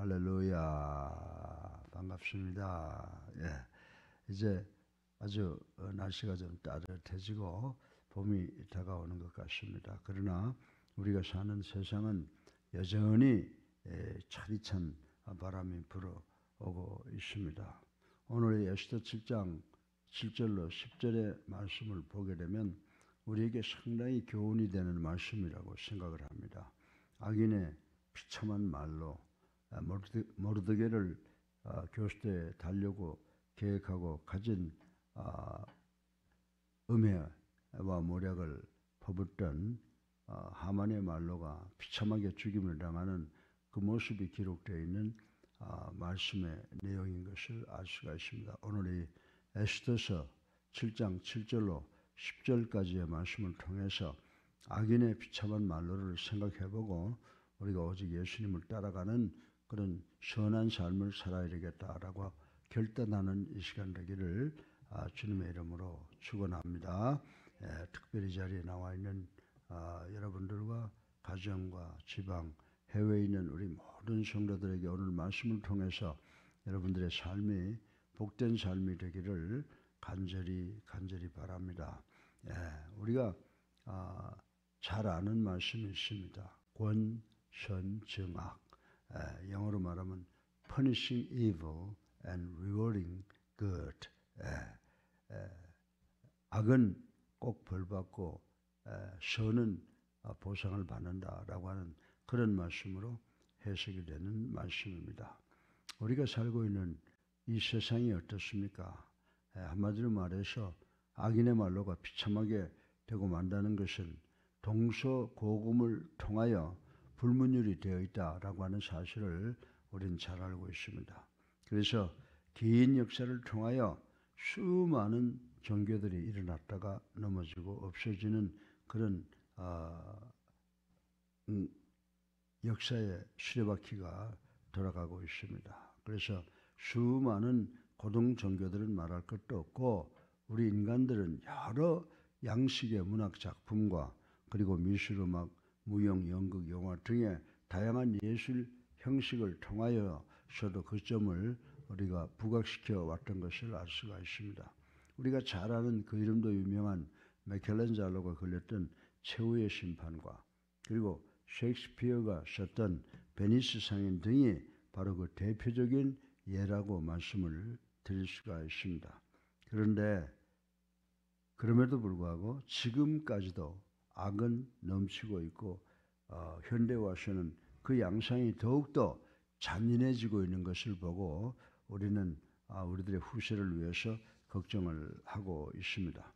할렐루야. 반갑습니다. 예. 이제 아주 날씨가 좀 따뜻해지고 봄이 다가오는 것 같습니다. 그러나 우리가 사는 세상은 여전히 차디찬 바람이 불어오고 있습니다. 오늘 에스더 7장 7절로 10절의 말씀을 보게 되면 우리에게 상당히 교훈이 되는 말씀이라고 생각을 합니다. 악인의 비참한 말로 모르드게를 교수대에 달려고 계획하고 가진 음해와 모략을 퍼붓던 하만의 말로가 비참하게 죽임을 당하는 그 모습이 기록되어 있는 말씀의 내용인 것을 알 수가 있습니다. 오늘 이 에스더서 7장 7절로 10절까지의 말씀을 통해서 악인의 비참한 말로를 생각해보고 우리가 오직 예수님을 따라가는 그런 선한 삶을 살아야 되겠다라고 결단하는 이 시간 되기를 주님의 이름으로 축원합니다. 특별히 이 자리에 나와 있는 여러분들과 가정과 지방, 해외에 있는 우리 모든 성도들에게 오늘 말씀을 통해서 여러분들의 삶이 복된 삶이 되기를 간절히 바랍니다. 우리가 잘 아는 말씀이 있습니다. 권, 선, 정악. 영어로 말하면 punishing evil and rewarding good. 악은 꼭 벌받고 선은 보상을 받는다라고 하는 그런 말씀으로 해석이 되는 말씀입니다. 우리가 살고 있는 이 세상이 어떻습니까? 한마디로 말해서 악인의 말로가 비참하게 되고 만다는 것은 동서고금을 통하여 불문율이 되어 있다라고 하는 사실을 우리는 잘 알고 있습니다. 그래서 긴 역사를 통하여 수많은 종교들이 일어났다가 넘어지고 없어지는 그런 역사의 수레바퀴가 돌아가고 있습니다. 그래서 수많은 고등 종교들은 말할 것도 없고 우리 인간들은 여러 양식의 문학 작품과 그리고 미술음악, 무용, 연극, 영화 등의 다양한 예술 형식을 통하여서도 그 점을 우리가 부각시켜 왔던 것을 알 수가 있습니다. 우리가 잘 아는 그 이름도 유명한 미켈란젤로가 그렸던 최후의 심판과 그리고 셰익스피어가 썼던 베니스 상인 등이 바로 그 대표적인 예라고 말씀을 드릴 수가 있습니다. 그런데 그럼에도 불구하고 지금까지도 악은 넘치고 있고 현대 와서는 그 양상이 더욱더 잔인해지고 있는 것을 보고 우리는 우리들의 후세를 위해서 걱정을 하고 있습니다.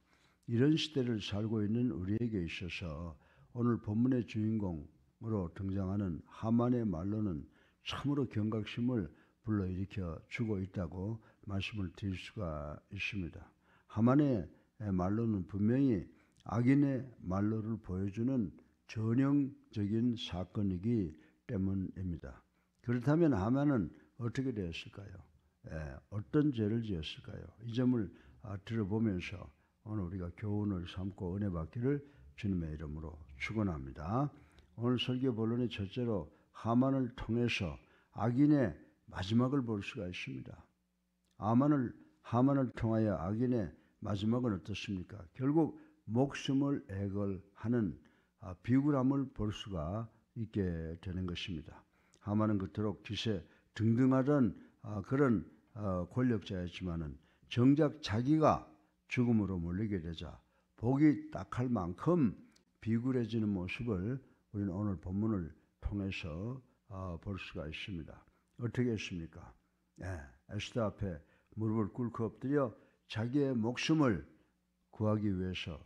이런 시대를 살고 있는 우리에게 있어서 오늘 본문의 주인공으로 등장하는 하만의 말로는 참으로 경각심을 불러일으켜 주고 있다고 말씀을 드릴 수가 있습니다. 하만의 말로는 분명히 악인의 말로를 보여주는 전형적인 사건이기 때문입니다. 그렇다면 하만은 어떻게 되었을까요? 어떤 죄를 지었을까요? 이 점을 들어보면서 오늘 우리가 교훈을 삼고 은혜 받기를 주님의 이름으로 축원합니다. 오늘 설교 본론의 첫째로 하만을 통해서 악인의 마지막을 볼 수가 있습니다. 하만을 통하여 악인의 마지막은 어떻습니까? 결국 목숨을 애걸하는 비굴함을 볼 수가 있게 되는 것입니다. 하만은 그토록 기세 등등하던 그런 권력자였지만은 정작 자기가 죽음으로 몰리게 되자 복이 딱할 만큼 비굴해지는 모습을 우리는 오늘 본문을 통해서 볼 수가 있습니다. 어떻게 했습니까? 에스더 앞에 무릎을 꿇고 엎드려 자기의 목숨을 구하기 위해서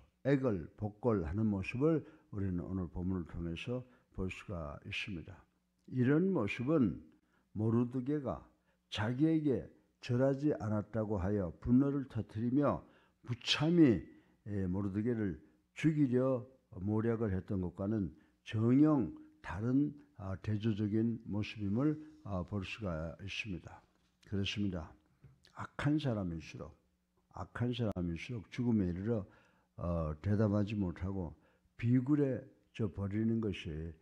복걸하는 모습을 우리는 오늘 본문을 통해서 볼 수가 있습니다. 이런 모습은 모르드게가 자기에게 절하지 않았다고 하여 분노를 터뜨리며 무참히 모르드게를 죽이려 모략을 했던 것과는 정녕 다른 대조적인 모습임을 볼 수가 있습니다. 그렇습니다. 악한 사람일수록 죽음에 이르러 대답하지 못하고 비굴해져 버리는 것이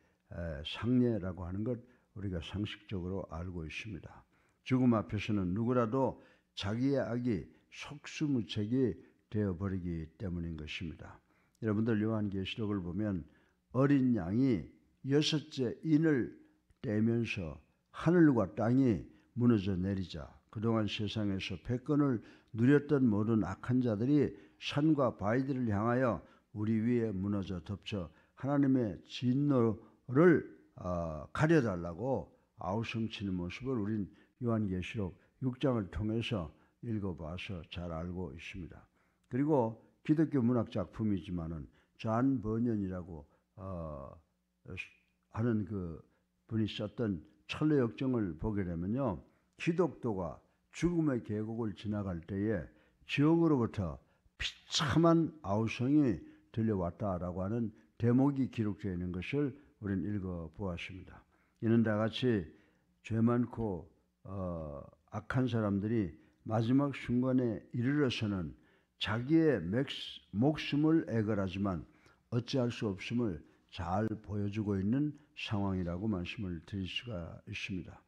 상례라고 하는 것 우리가 상식적으로 알고 있습니다. 죽음 앞에서는 누구라도 자기의 악이 속수무책이 되어버리기 때문인 것입니다. 여러분들 요한계시록을 보면 어린 양이 6째 인을 떼면서 하늘과 땅이 무너져 내리자 그동안 세상에서 패권을 누렸던 모든 악한 자들이 산과 바위들을 향하여 우리 위에 무너져 덮쳐 하나님의 진노를 가려달라고 아우성치는 모습을 우린 요한계시록 6장을 통해서 읽어봐서 잘 알고 있습니다. 그리고 기독교 문학 작품이지만은 존 버년이라고 하는 그 분이 썼던 철로 역정을 보게 되면요, 기독도가 죽음의 계곡을 지나갈 때에 지옥으로부터 비참한 아우성이 들려왔다라고 하는 대목이 기록되어 있는 것을 우리는 읽어보았습니다. 이는 다같이 죄 많고 악한 사람들이 마지막 순간에 이르러서는 자기의 목숨을 애걸하지만 어찌할 수 없음을 잘 보여주고 있는 상황이라고 말씀을 드릴 수가 있습니다.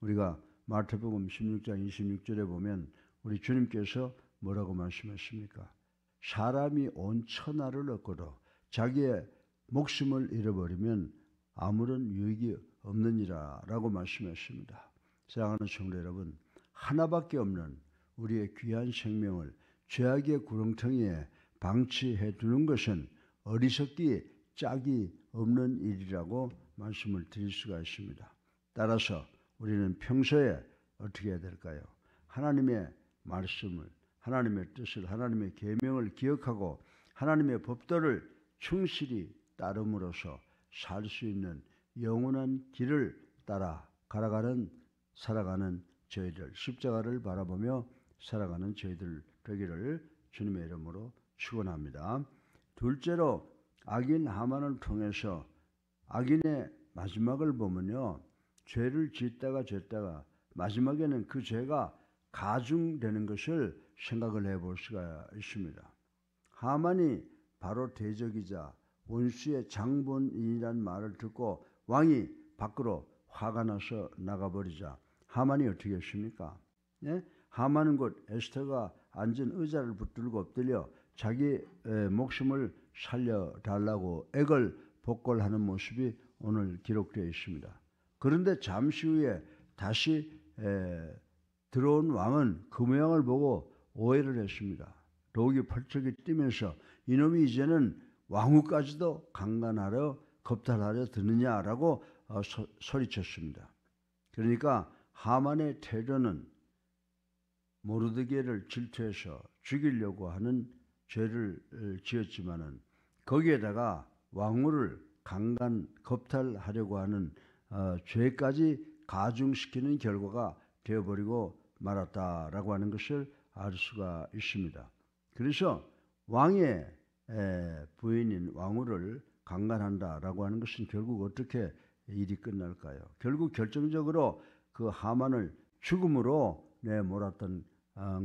우리가 마태복음 16장 26절에 보면 우리 주님께서 뭐라고 말씀하십니까? 사람이 온 천하를 얻고도 자기의 목숨을 잃어버리면 아무런 유익이 없느니라 라고 말씀했습니다. 사랑하는 성도 여러분, 하나밖에 없는 우리의 귀한 생명을 죄악의 구렁텅이에 방치해 두는 것은 어리석기 짝이 없는 일이라고 말씀을 드릴 수가 있습니다. 따라서 우리는 평소에 어떻게 해야 될까요? 하나님의 말씀을, 하나님의 뜻을, 하나님의 계명을 기억하고 하나님의 법도를 충실히 따름으로써 살 수 있는 영원한 길을 따라 살아가는 저희들, 십자가를 바라보며 살아가는 저희들 되기를 주님의 이름으로 축원합니다. 둘째로 악인 하만을 통해서 악인의 마지막을 보면요, 죄를 짓다가 마지막에는 그 죄가 가중되는 것을 생각을 해볼 수가 있습니다. 하만이 바로 대적이자 원수의 장본인이란 말을 듣고 왕이 밖으로 화가 나서 나가버리자 하만이 어떻게 했습니까? 예? 하만은 곧 에스더가 앉은 의자를 붙들고 엎드려 자기 목숨을 살려달라고 액을 복골하는 모습이 오늘 기록되어 있습니다. 그런데 잠시 후에 다시 들어온 왕은 그 모양을 보고 오해를 했습니다. 독이 펄쩍이 뛰면서 이놈이 이제는 왕후까지도 강간하려 겁탈하려 드느냐라고 소리쳤습니다. 그러니까 하만의 태도는 모르드게를 질투해서 죽이려고 하는 죄를 지었지만은 거기에다가 왕후를 겁탈하려고 하는 죄까지 가중시키는 결과가 되어버리고 말았다라고 하는 것을 알 수가 있습니다. 그래서 왕의 부인인 왕후를 강간한다라고 하는 것은 결국 어떻게 일이 끝날까요? 결국 결정적으로 그 하만을 죽음으로 내몰았던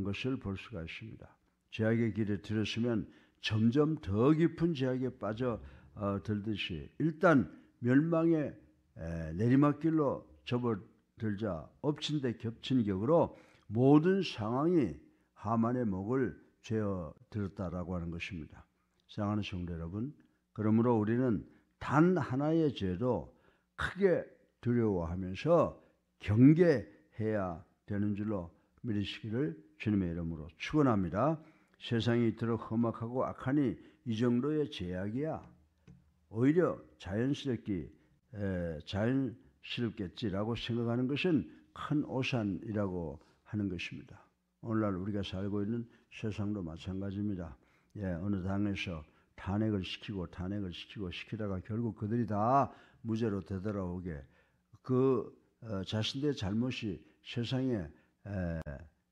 것을 볼 수가 있습니다. 죄악의 길에 들었으면 점점 더 깊은 죄악에 빠져들듯이 일단 멸망의 내리막길로 접어들자 엎친 데 겹친 격으로 모든 상황이 하만의 목을 죄어 들었다라고 하는 것입니다. 사랑하는 성도 여러분, 그러므로 우리는 단 하나의 죄도 크게 두려워하면서 경계해야 되는 줄로 믿으시기를 주님의 이름으로 축원합니다. 세상이 이토록 험악하고 악하니 이 정도의 죄악이야 오히려 자연스럽겠지라고 생각하는 것은 큰 오산이라고 하는 것입니다. 오늘날 우리가 살고 있는 세상도 마찬가지입니다. 어느 당에서 탄핵을 시키다가 결국 그들이 다 무죄로 되돌아오게 자신들의 잘못이 세상에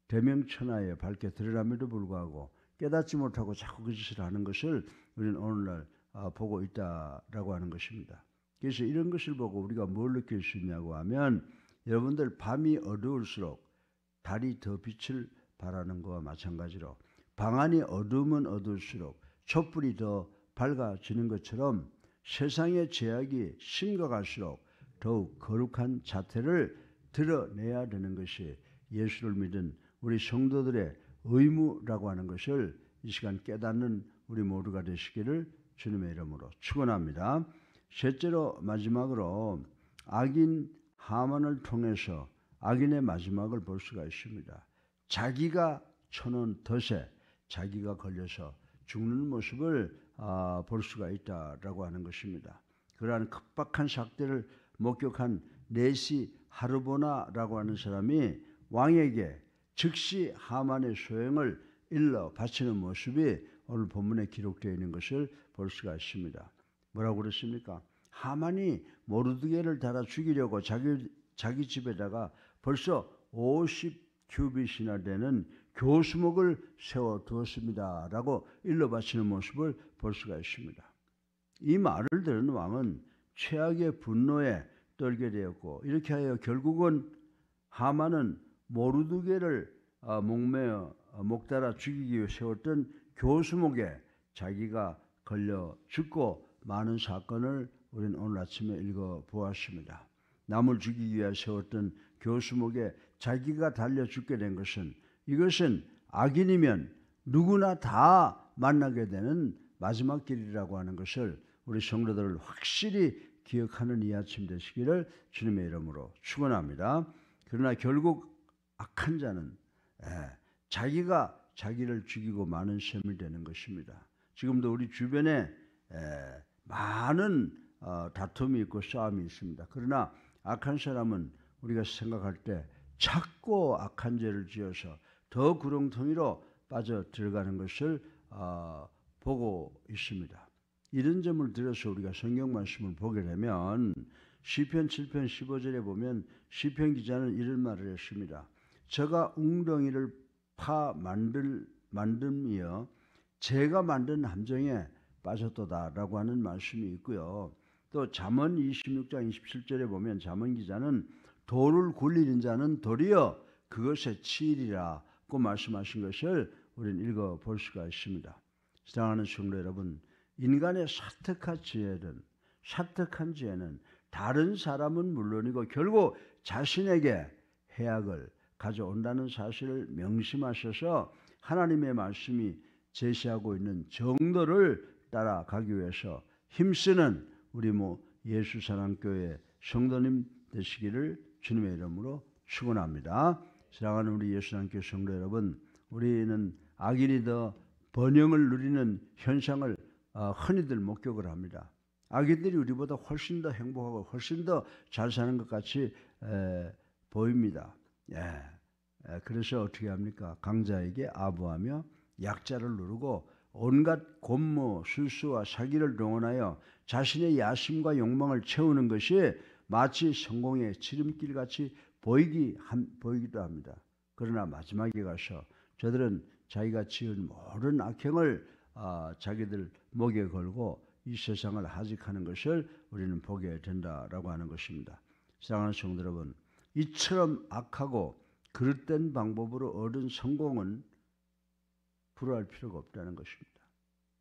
대명천하에 밝게 드러남에도 불구하고 깨닫지 못하고 자꾸 그 짓을 하는 것을 우리는 오늘날 보고 있다라고 하는 것입니다. 그래서 이런 것을 보고 우리가 뭘 느낄 수 있냐고 하면 여러분들 밤이 어두울수록 달이 더 빛을 발하는 것과 마찬가지로 방안이 어두우면 어두울수록 촛불이 더 밝아지는 것처럼 세상의 죄악이 심각할수록 더욱 거룩한 자태를 드러내야 되는 것이 예수를 믿은 우리 성도들의 의무라고 하는 것을 이 시간 깨닫는 우리 모두가 되시기를 주님의 이름으로 축원합니다. 셋째로 마지막으로 악인 하만을 통해서 악인의 마지막을 볼 수가 있습니다. 자기가 쳐놓은 덫에 자기가 걸려서 죽는 모습을 볼 수가 있다라고 하는 것입니다. 그러한 급박한 사태를 목격한 네시 하르보나라고 하는 사람이 왕에게 즉시 하만의 소행을 일러 바치는 모습이 오늘 본문에 기록되어 있는 것을 볼 수가 있습니다. 뭐라고 그랬습니까? 하만이 모르드게를 달아 죽이려고 자기 집에다가 벌써 50규빗이나 되는 교수목을 세워두었습니다 라고 일러 바치는 모습을 볼 수가 있습니다. 이 말을 들은 왕은 최악의 분노에 떨게 되었고, 이렇게 하여 결국은 하만은 모르드게를 목매어 목달아 죽이기 위해 세웠던 교수목에 자기가 걸려 죽고 많은 사건을 우리는 오늘 아침에 읽어보았습니다. 남을 죽이기 위해 세웠던 교수목에 자기가 달려 죽게 된 것은, 이것은 악인이면 누구나 다 만나게 되는 마지막 길이라고 하는 것을 우리 성도들 확실히 기억하는 이 아침 되시기를 주님의 이름으로 축원합니다. 그러나 결국 악한 자는 자기가 자기를 죽이고 마는 셈이 되는 것입니다. 지금도 우리 주변에 많은 다툼이 있고 싸움이 있습니다. 그러나 악한 사람은 우리가 생각할 때 자꾸 악한 죄를 지어서 더 구렁텅이로 빠져 들어가는 것을 보고 있습니다. 이런 점을 들어서 우리가 성경 말씀을 보게 되면 시편 7편 15절에 보면 시편 기자는 이런 말을 했습니다. 저가 웅덩이를 파 만듦이여 제가 만든 함정에 빠졌도다라고 하는 말씀이 있고요. 또 잠언 26장 27절에 보면 잠언 기자는 돌을 굴리는 자는 도리어 그것에 치이리라고 말씀하신 것을 우리는 읽어볼 수가 있습니다. 사랑하는 성도 여러분, 인간의 사특한 죄는 다른 사람은 물론이고 결국 자신에게 해악을 가져온다는 사실을 명심하셔서 하나님의 말씀이 제시하고 있는 정도를 따라가기 위해서 힘쓰는 우리 예수사랑교회 성도님 되시기를 주님의 이름으로 축원합니다. 사랑하는 우리 예수사랑교회 성도 여러분, 우리는 악인이 더 번영을 누리는 현상을 흔히들 목격을 합니다. 악인들이 우리보다 훨씬 더 행복하고 훨씬 더 잘 사는 것 같이 보입니다. 그래서 어떻게 합니까? 강자에게 아부하며 약자를 누르고 온갖 권모, 술수와 사기를 동원하여 자신의 야심과 욕망을 채우는 것이 마치 성공의 지름길같이 보이기도 합니다. 그러나 마지막에 가서 저들은 자기가 지은 모든 악행을 자기들 목에 걸고 이 세상을 하직하는 것을 우리는 보게 된다라고 하는 것입니다. 사랑하는 성도 여러분, 이처럼 악하고 그릇된 방법으로 얻은 성공은 부러워할 필요가 없다는 것입니다.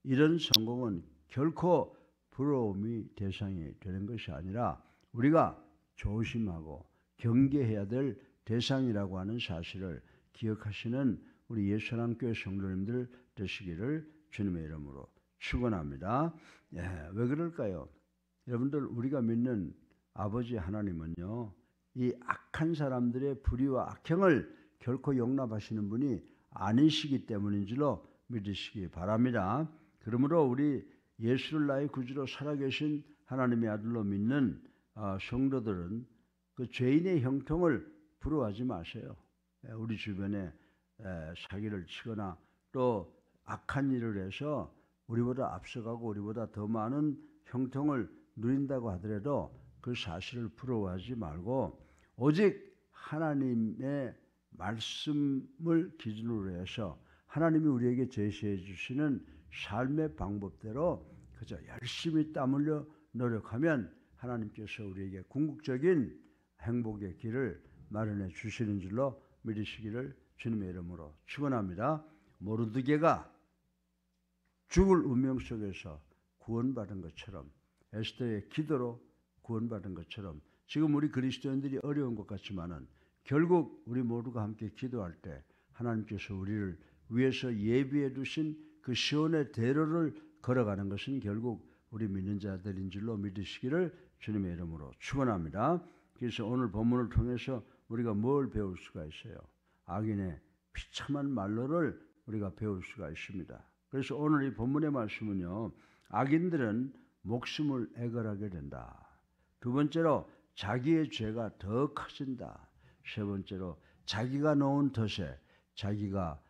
이런 성공은 결코 부러움이 대상이 되는 것이 아니라 우리가 조심하고 경계해야 될 대상이라고 하는 사실을 기억하시는 우리 예수사랑교회 성도님들 되시기를 주님의 이름으로 축원합니다. 왜 그럴까요? 여러분들, 우리가 믿는 아버지 하나님은요, 이 악한 사람들의 불의와 악행을 결코 용납하시는 분이 아니시기 때문인 줄로 믿으시기 바랍니다. 그러므로 우리 예수를 나의 구주로 살아계신 하나님의 아들로 믿는 성도들은 그 죄인의 형통을 부러워하지 마세요. 우리 주변에 사기를 치거나 또 악한 일을 해서 우리보다 앞서가고 우리보다 더 많은 형통을 누린다고 하더라도 그 사실을 부러워하지 말고 오직 하나님의 말씀을 기준으로 해서 하나님이 우리에게 제시해 주시는 삶의 방법대로 그저 열심히 땀 흘려 노력하면 하나님께서 우리에게 궁극적인 행복의 길을 마련해 주시는 줄로 믿으시기를 주님의 이름으로 축원합니다. 모르드게가 죽을 운명 속에서 구원받은 것처럼, 에스더의 기도로 구원받은 것처럼 지금 우리 그리스도인들이 어려운 것 같지만은 결국 우리 모두가 함께 기도할 때 하나님께서 우리를 위해서 예비해 두신 그 시온의 대로를 걸어가는 것은 결국 우리 믿는 자들인 줄로 믿으시기를 주님의 이름으로 축원합니다. 그래서 오늘 본문을 통해서 우리가 뭘 배울 수가 있어요? 악인의 비참한 말로를 우리가 배울 수가 있습니다. 그래서 오늘 이 본문의 말씀은요, 악인들은 목숨을 애걸하게 된다. 두 번째로 자기의 죄가 더 커진다. 세 번째로 자기가 놓은 덫에 자기가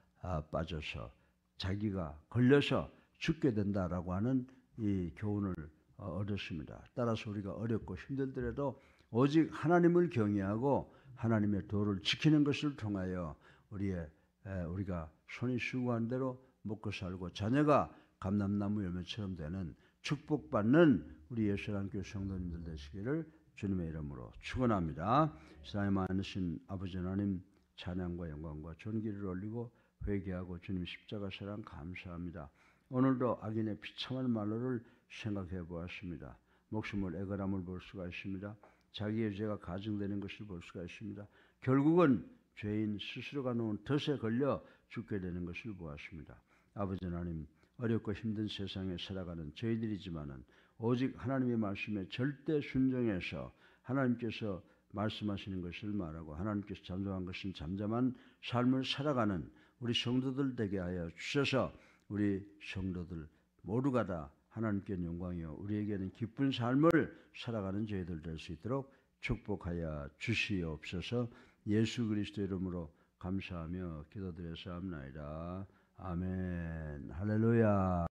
빠져서 자기가 걸려서 죽게 된다라고 하는 이 교훈을 얻었습니다. 따라서 우리가 어렵고 힘들더라도 오직 하나님을 경외하고 하나님의 도를 지키는 것을 통하여 우리가 손이 수고한 대로 먹고 살고 자녀가 감람나무 열매처럼 되는 축복받는 우리 예수랑교회 성도님들 되시기를 주님의 이름으로 축원합니다. 세상에 많으신 아버지 하나님 찬양과 영광과 존귀를 올리고 회개하고 주님 십자가 사랑 감사합니다. 오늘도 악인의 비참한 말로를 생각해 보았습니다. 목숨을 애걸함을 볼 수가 있습니다. 자기의 죄가 가증되는 것을 볼 수가 있습니다. 결국은 죄인 스스로가 놓은 덫에 걸려 죽게 되는 것을 보았습니다. 아버지 하나님, 어렵고 힘든 세상에 살아가는 저희들이지만은 오직 하나님의 말씀에 절대 순종해서 하나님께서 말씀하시는 것을 말하고 하나님께서 잠잠한 것은 잠잠한 삶을 살아가는 우리 성도들 되게 하여 주셔서 우리 성도들 모두가 다 하나님께 영광이요 우리에게는 기쁜 삶을 살아가는 저희들 될 수 있도록 축복하여 주시옵소서. 예수 그리스도 이름으로 감사하며 기도드려서 합나이다. 아멘. 할렐루야.